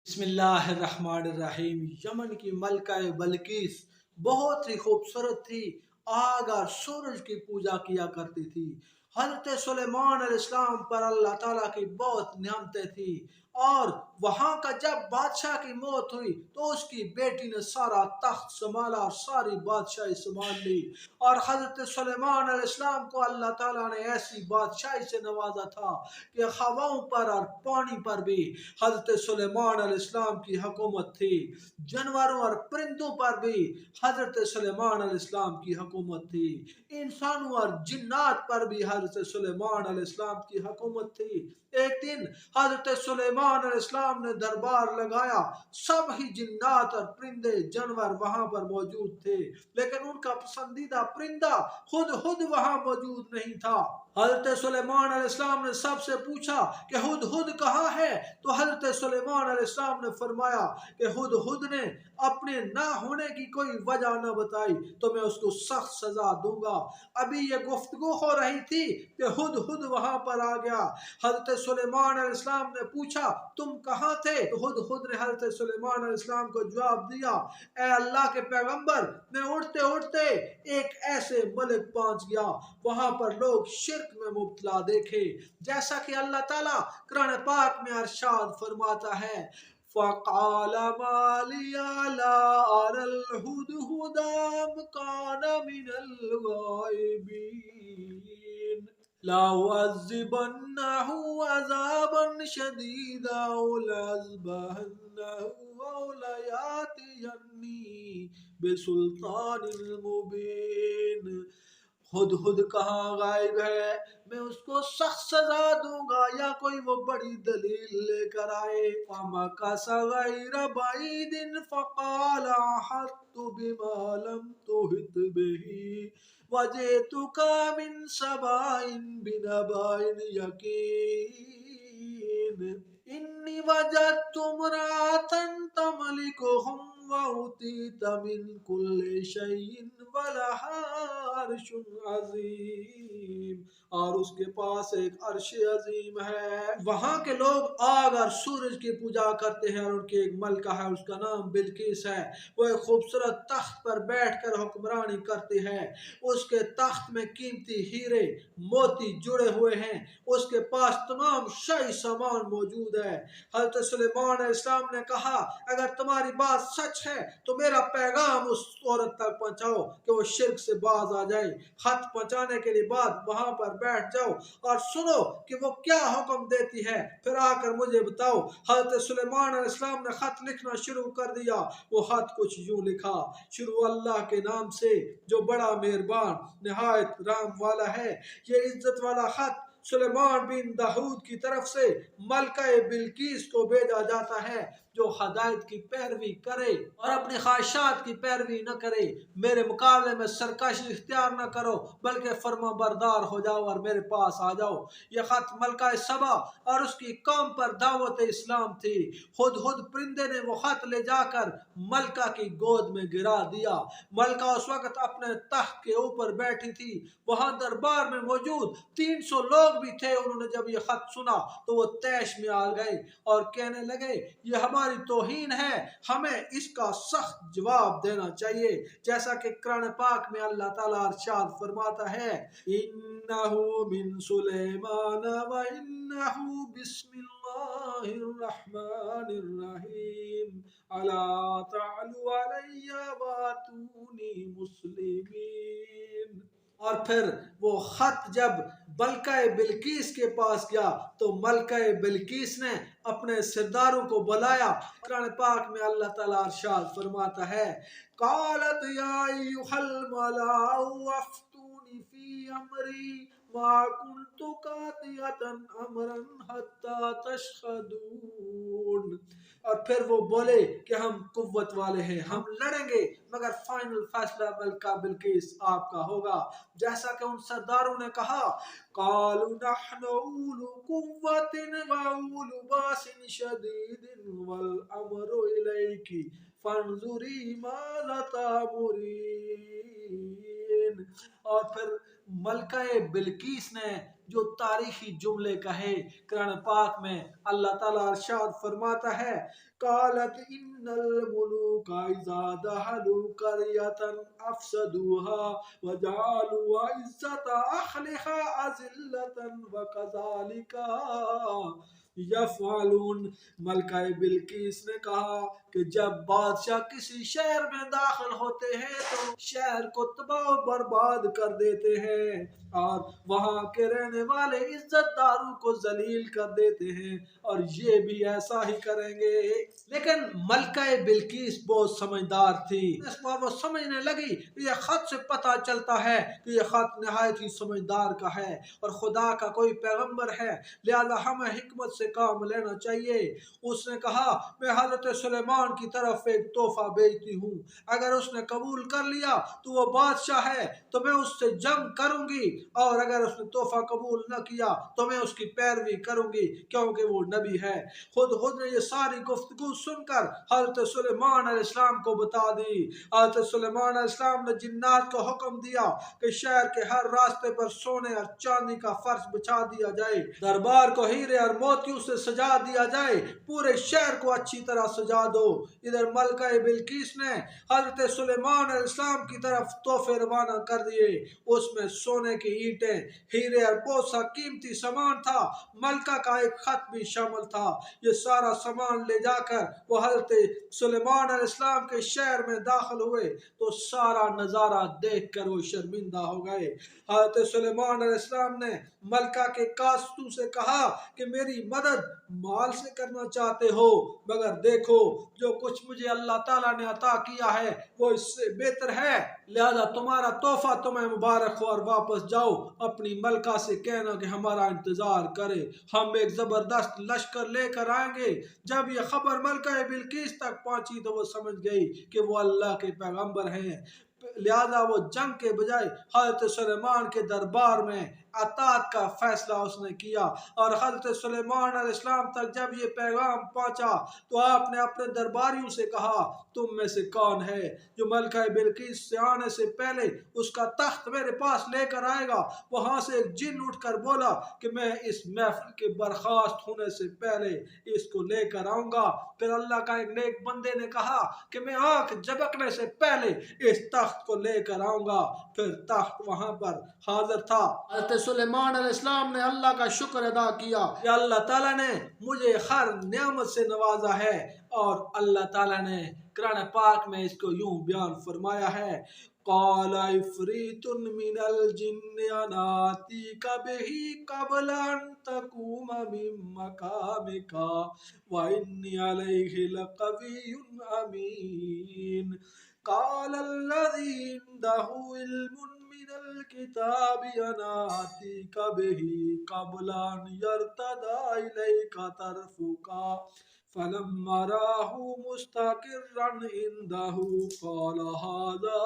بسم اللہ الرحمن الرحیم۔ یمن کی ملکہ بلقیس بہت ہی خوبصورت تھی، آگ اور سورج کی پوجا کیا کرتی تھی۔ حضرت سلیمان علیہ السلام پر اللہ تعالیٰ کی بہت نعمتیں تھی، اور وہاں کا جب بادشاہ کی موت ہوئی تو اس کی بیٹی نے سارا تخت سنبھالا اور ساری بادشاہی سنبھال لی، اور حضرت سلیمان علیہ السلام کو اللہ تعالیٰ نے ایسی بادشاہی سے نوازا تھا کہ ہواؤں پر اور پانی پر بھی حضرت سلیمان علیہ السلام کی حکومت تھی، جانوروں اور پرندوں پر بھی حضرت سلیمان علیہ السلام کی حکومت تھی، انسانوں اور جنات پر بھی حضرت سلیمان علیہ السلام کی حکومت تھی۔ ایک دن حضرت سلیمان علیہ السلام نے دربار لگایا، سب ہی جنات اور پرندے جانور وہاں پر موجود تھے، لیکن ان کا پسندیدہ پرندہ ہدہد وہاں موجود نہیں تھا۔ حضرت سلیمان علیہ السلام نے سب سے پوچھا کہ ہدہد کہاں ہے؟ تو حضرت سلیمان علیہ السلام نے فرمایا کہ ہدہد نے اپنے نہ ہونے کی کوئی وجہ نہ بتائی تو میں اس کو سخت سزا دوں گا۔ ابھی یہ گفتگو ہو رہی تھی کہ ہدہد وہاں پر آ گیا۔ حضرت سلیمان علیہ السلام نے پوچھا تم کہاں تھے؟ تو ہدہد نے حضرت سلیمان علیہ السلام کو جواب دیا، اے اللہ کے پیغمبر، میں اڑتے اڑتے ایک ایسے ملک پہنچ گیا وہاں پر لوگ شرک میں مبتلا دیکھے، جیسا کہ اللہ تعالیٰ قرآن پاک میں ارشاد فرماتا ہے، فَقَالَ مَا لِيَ لَا أَرَى الْهُدْهُدَ أَمْ كَانَ مِنَ الْغَائِبِينَ لَأُعَذِّبَنَّهُ عَذَابًا شَدِيدًا أَوْ لَأَذْبَحَنَّهُ أَوْ لَيَأْتِيَنِّي بِسُلْطَانٍ مُبِينٍ۔ ہدہد کہاں غائب ہے، میں اس کو سخت سزا دوں گا یا کوئی وہ بڑی دلیل لے کر آئے۔ فَمَكَثَ غَيْرَ بَعِيدٍ فَقَالَ أَحَطتُ بِمَا لَمْ تُحِطْ بِهِ وَجِئْتُكَ مِنْ سَبَأٍ بِنَبَأٍ يَقِينٍ إِنِّي وَجَدتُّ امْرَأَةً تَمْلِكُهُمْ وَأُوتِيتَ مِنْ كُلِّ شَيْءٍ وَلَهَا عَرْشٌ عَظِيمٌ، اور اس کے پاس ایک عرش عظیم ہے۔ وہاں کے لوگ آگ اور سورج کی پوجا کرتے ہیں، اور ان کی ایک ملکہ ہے، اس کا نام بلقیس ہے۔ وہ ایک خوبصورت تخت پر بیٹھ کر حکمرانی کرتی ہے، اس کے تخت میں قیمتی ہیرے موتی جڑے ہوئے ہیں، اس کے پاس تمام شاہی سامان موجود ہے۔ حضرت سلیمان علیہ السلام نے کہا اگر تمہاری بات سچ ہے تو میرا پیغام اس عورت تک پہنچاؤ کہ وہ شرک سے باز آ جائے۔ خط پہنچانے کے لیے بعد وہاں پر بیٹھ جاؤ اور سنو کہ وہ کیا حکم دیتی ہے، پھر آ کر مجھے بتاؤ۔ حضرت سلیمان علیہ السلام نے خط لکھنا شروع کر دیا۔ وہ خط کچھ یوں لکھا، شروع اللہ کے نام سے جو بڑا مہربان نہایت رحم والا ہے۔ یہ عزت والا خط سلیمان بن داؤد کی طرف سے ملکہ بلقیس کو بھیجا جاتا ہے، جو ہدایت کی پیروی کرے اور اپنی خواہشات کی پیروی نہ کرے۔ میرے مقابلے میں سرکشی اختیار نہ کرو بلکہ فرما بردار ہو جاؤ اور میرے پاس آ جاؤ۔ یہ خط ملکہ سبا اور اس کی قوم پر دعوت اسلام تھی۔ ہدہد پرندے نے وہ خط لے جا کر ملکہ کی گود میں گرا دیا۔ ملکہ اس وقت اپنے تخت کے اوپر بیٹھی تھی، وہاں دربار میں موجود 300 لوگ بھی تھے۔ انہوں نے جب یہ خط سنا تو وہ طیش میں آ گئے اور کہنے لگے یہ ہماری توہین ہے، ہمیں اس کا سخت جواب دینا چاہیے، جیسا کہ قرآن پاک میں اللہ تعالیٰ ارشاد فرماتا ہے، اِنَّهُ مِن سُلَيْمَانَ وَإِنَّهُ بِسْمِ اللَّهِ الرَّحْمَنِ الرَّحِيمِ أَلَا تَعْلُوا عَلَيَّ وَأْتُونِي مُسْلِمِينَ۔ اور پھر وہ خط جب ملکہ بلقیس کے پاس گیا تو ملکہ بلقیس نے اپنے سرداروں کو بلایا۔ قرآن پاک میں اللہ تعالیٰ ارشاد فرماتا ہے، قالت یا ایھا الملأ افتونی فی امری ما کنت قاطعۃ امرا حتی تشہدون۔ اور پھر وہ بولے کہ ہم قوت والے ہیں، ہم لڑیں گے، مگر فائنل فیصلہ ملکہ بلقیس آپ کا ہوگا۔ جیسا کہ ان سرداروں نے کہا، قالوا نحن اولو قوة واولو باس شدید والامر الیک فانظری ماذا تأمرین۔ اور پھر ملکہ بلقیس نے جو تاریخی جملے کہے، قرآن پاک میں اللہ تعالیٰ ارشاد فرماتا ہے قالت ان الملوک اذا دخلوا قرية افسدوها وجعلوا عزت اهلها اذلة وكذلك یفعلون۔ ملکہ بلقیس نے کہا کہ جب بادشاہ کسی شہر میں داخل ہوتے ہیں تو شہر کو تباہ و برباد کر دیتے ہیں اور وہاں کے رہنے والے عزت داروں کو ذلیل کر دیتے ہیں، اور یہ بھی ایسا ہی کریں گے۔ لیکن ملکہ بلقیس بہت سمجھدار تھی، اس بار وہ سمجھنے لگی کہ یہ خط سے پتہ چلتا ہے کہ یہ خط نہایت ہی سمجھدار کا ہے اور خدا کا کوئی پیغمبر ہے، لہذا ہمیں حکمت سے کام لینا چاہیے۔ اس نے کہا میں حضرت سلیمان کی طرف ایک تحفہ بھیجتی ہوں، اگر اس نے قبول کر لیا تو وہ بادشاہ ہے تو میں اس سے جنگ کروں گی، اور اگر اس نے تحفہ قبول نہ کیا تو میں اس کی پیروی کروں گی کیونکہ وہ نبی ہے۔ خود نے یہ ساری گفتگو سن کر حضرت سلیمان علیہ السلام کو بتا دی۔ حضرت سلیمان علیہ السلام نے جنات کو حکم دیا کہ شہر کے ہر راستے پر سونے اور چاندی کا فرش بچھا دیا جائے، دربار کو ہیرے اور موتیوں سے سجا دیا جائے، پورے شہر کو اچھی طرح سجا دو۔ ادھر ملکہ بلقیس نے حضرت سلیمان علیہ السلام کی طرف تحفے روانہ کر دیے، اس میں سونے کی اینٹیں، ہیرے اور بہت سا قیمتی سامان تھا، ملکہ کا ایک خط بھی شامل تھا۔ یہ سارا سامان لے جا کر وہ حضرت سلیمان علیہ السلام کے شہر میں داخل ہوئے تو سارا نظارہ دیکھ کر وہ شرمندہ ہو گئے۔ حضرت سلیمان علیہ السلام نے ملکہ کے کاسدوں سے کہا کہ میری مدد مال سے کرنا چاہتے ہو، مگر دیکھو جو کچھ مجھے اللہ تعالیٰ نے عطا کیا ہے وہ اس سے بہتر ہے، لہذا تمہارا تحفہ تمہیں مبارک ہو اور واپس جاؤ، اپنی ملکہ سے کہنا کہ ہمارا انتظار کرے، ہم ایک زبردست لشکر لے کر آئیں گے۔ جب یہ خبر ملکہ بلقیس تک پہنچی تو وہ سمجھ گئی کہ وہ اللہ کے پیغمبر ہیں، لہذا وہ جنگ کے بجائے حضرت سلیمان کے دربار میں اطاعت کا فیصلہ اس نے کیا، اور حضرت سلیمان علیہ السلام تک جب یہ پیغام پہنچا تو آپ نے اپنے درباریوں سے کہا تم میں سے کون ہے جو ملکہ بلقیس سے آنے سے پہلے اس کا تخت میرے پاس لے کر آئے گا؟ وہاں سے ایک جن اٹھ کر بولا کہ میں اس محفل کے برخاست ہونے سے پہلے اس کو لے کر آؤں گا۔ پھر اللہ کا ایک نیک بندے نے کہا کہ میں آنکھ جھپکنے سے پہلے اس تخت کو لے کر آؤں گا، پھر تخت وہاں پر حاضر تھا۔ حضرت سلیمان علیہ السلام نے اللہ کا شکر ادا کیا کہ اللہ تعالیٰ نے مجھے ہر نعمت سے نوازا ہے، اور اللہ تعالیٰ نے قرآن پاک میں اس کو یوں بیان فرمایا ہے قال عفریت من الجن انا آتیک بہ قبل ان تقوم من مقامک وانی علیہ لقوی امین قال الذی عنده علم من الكتاب انا آتیک بہ قبل ان یرتد الیک طرفک فلما رآه مستقرا عنده قال هذا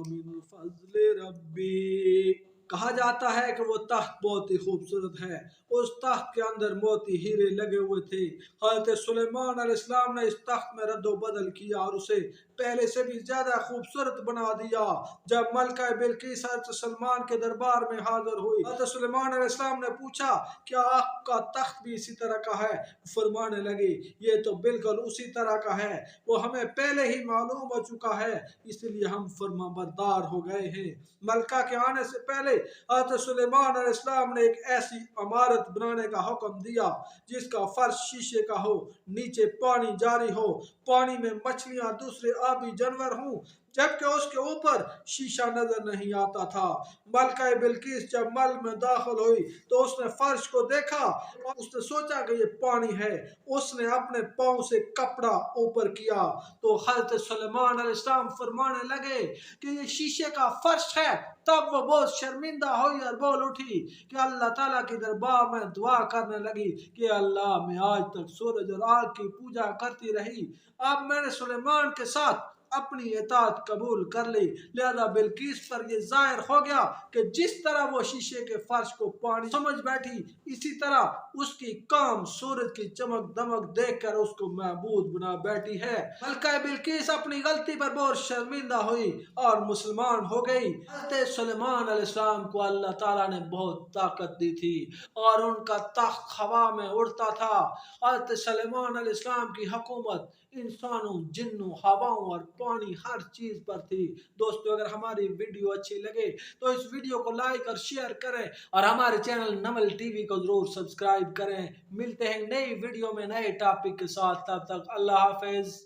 من فضل ربی۔ کہا جاتا ہے کہ وہ تخت بہت ہی خوبصورت ہے، اس تخت کے اندر موتی ہیرے لگے ہوئے تھے۔ حضرت سلیمان علیہ السلام نے اس تخت میں رد و بدل کیا اور اسے پہلے سے بھی زیادہ خوبصورت بنا دیا۔ جب ملکہ بلقیس حضرت سلیمان کے دربار میں حاضر ہوئی، حضرت سلیمان علیہ السلام نے پوچھا کیا آپ کا تخت بھی اسی طرح کا ہے؟ فرمانے لگے یہ تو بالکل اسی طرح کا ہے، وہ ہمیں پہلے ہی معلوم ہو چکا ہے، اس لیے ہم فرما بردار ہو گئے ہیں۔ ملکہ کے آنے سے پہلے حضرت سلیمان علیہ السلام نے ایک ایسی عمارت بنانے کا حکم دیا جس کا فرش شیشے کا ہو، نیچے پانی جاری ہو، پانی میں مچھلیاں دوسرے آبی جانور ہوں، جبکہ اس کے اوپر شیشہ نظر نہیں آتا تھا۔ ملکہ بلقیس جب محل میں داخل ہوئی تو اس نے فرش کو دیکھا اور اس نے سوچا کہ یہ پانی ہے، اس نے اپنے پاؤں سے کپڑا اوپر کیا تو حضرت سلیمان علیہ السلام فرمانے لگے کہ یہ شیشے کا فرش ہے۔ تب وہ بہت شرمندہ ہوئی اور بول اٹھی کہ اللہ تعالیٰ کی دربار میں دعا کرنے لگی کہ اللہ میں آج تک سورج اور آگ کی پوجا کرتی رہی، اب میں نے سلیمان کے ساتھ اپنی اطاعت قبول کر لی، لہذا بلقیس پر یہ ظاہر ہو گیا کہ جس طرح وہ شیشے کے فرش کو پانی سمجھ بیٹھی، اسی طرح اس کی قوم سورج کی چمک دمک دیکھ کر اس کو معبود بنا بیٹھی ہے۔ ملکہ بلقیس اپنی غلطی پر بہت شرمندہ ہوئی اور مسلمان ہو گئی۔ حضرت سلیمان علیہ السلام کو اللہ تعالیٰ نے بہت طاقت دی تھی اور ان کا تخت ہوا میں اڑتا تھا۔ حضرت سلیمان علیہ السلام کی حکومت انسانوں، جنوں، ہواؤں اور پانی ہر چیز پر تھی۔ دوستو، اگر ہماری ویڈیو اچھی لگے تو اس ویڈیو کو لائک اور شیئر کریں اور ہمارے چینل نمل ٹی وی کو ضرور سبسکرائب کریں۔ ملتے ہیں نئی ویڈیو میں نئے ٹاپک کے ساتھ، تب تک اللہ حافظ۔